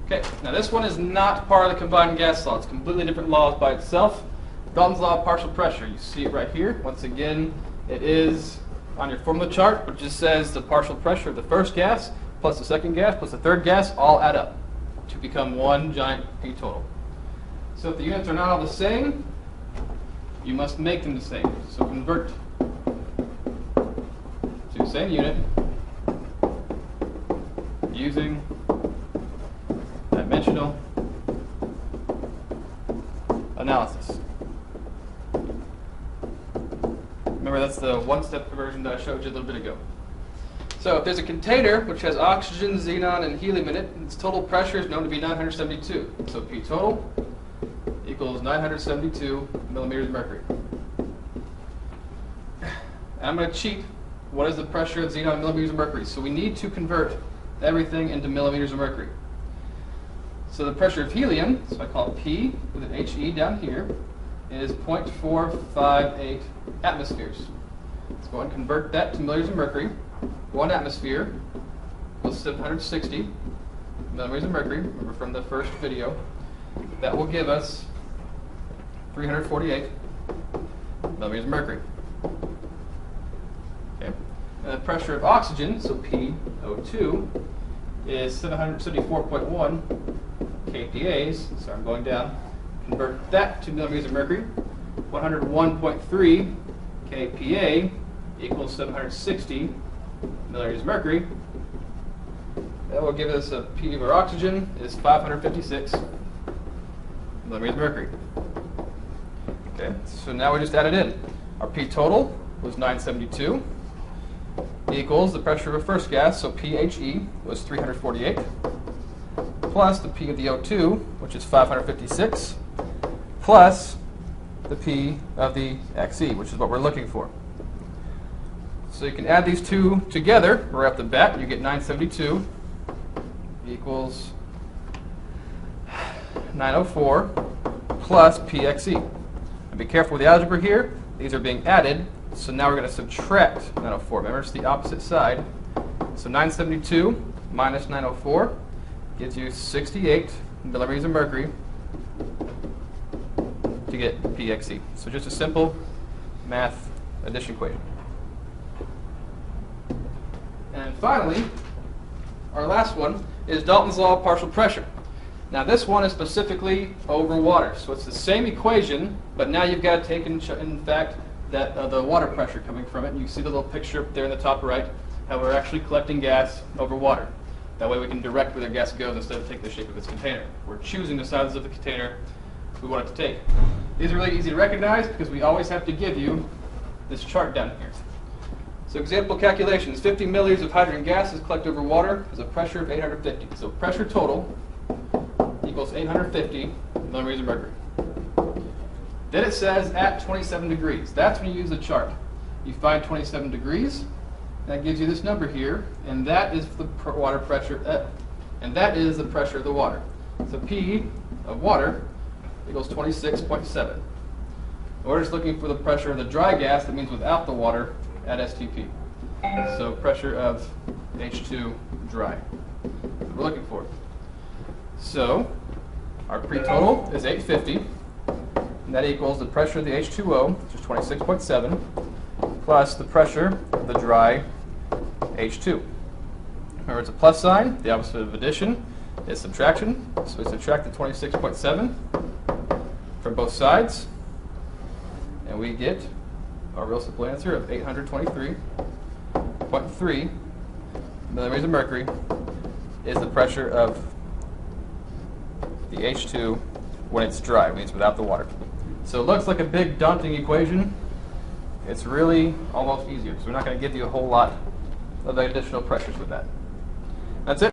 Okay, now this one is not part of the combined gas law. It's completely different laws by itself. Dalton's law of partial pressure. You see it right here. Once again, it is on your formula chart, which just says the partial pressure of the first gas plus the second gas plus the third gas all add up to become one giant P total. So if the units are not all the same, you must make them the same. So convert to the same unit using dimensional analysis. Remember, that's the one-step conversion that I showed you a little bit ago. So if there's a container which has oxygen, xenon, and helium in it, its total pressure is known to be 972. So P total equals 972 millimeters of mercury. And I'm going to cheat. What is the pressure of xenon in millimeters of mercury? So we need to convert everything into millimeters of mercury. So the pressure of helium, so I call it P with an HE down here, is 0.458 atmospheres. Let's go ahead and convert that to milliliters of mercury. 1 atmosphere equals 760 millimeters of mercury. Remember from the first video. That will give us 348 millimeters of mercury. Okay. And the pressure of oxygen, so PO2, is 774.1 kPas. So I'm going down. Convert that to millimeters of mercury. 101.3 kPa equals 760 milliliters of mercury. That will give us a P of our oxygen is 556 millimeters of mercury. Okay, so now we just added in. Our P total was 972 equals the pressure of a first gas, so PHE was 348, plus the P of the O2, which is 556, plus the P of the XE, which is what we're looking for. So you can add these two together right off the bat. You get 972 equals 904 plus PXE. And be careful with the algebra here. These are being added, so now we're going to subtract 904. Remember, it's the opposite side. So 972 minus 904 gives you 68 millimeters of mercury to get PXE. So just a simple math addition equation. And finally, our last one is Dalton's law of partial pressure. Now this one is specifically over water, so it's the same equation, but now you've got to take in fact that the water pressure coming from it. And you see the little picture up there in the top right, how we're actually collecting gas over water. That way we can direct where the gas goes instead of taking the shape of its container. We're choosing the size of the container we want it to take. These are really easy to recognize because we always have to give you this chart down here. So example calculations, 50 milliliters of hydrogen gas is collected over water has a pressure of 850. So pressure total equals 850 millimeters of mercury. Then it says at 27 degrees. That's when you use the chart. You find 27 degrees, that gives you this number here, and that is the water pressure, and that is the pressure of the water. So P of water equals 26.7. We're just looking for the pressure of the dry gas, that means without the water, at STP. So pressure of H2 dry. That's what we're looking for. So our pre-total is 850, and that equals the pressure of the H2O, which is 26.7, plus the pressure of the dry H2. Remember, it's a plus sign. The opposite of addition is subtraction. So we subtract the 26.7 from both sides, and we get our real simple answer of 823.3 millimeters of mercury is the pressure of the H2 when it's dry, when it's without the water. So it looks like a big daunting equation. It's really almost easier, so we're not going to give you a whole lot of additional pressures with that. That's it.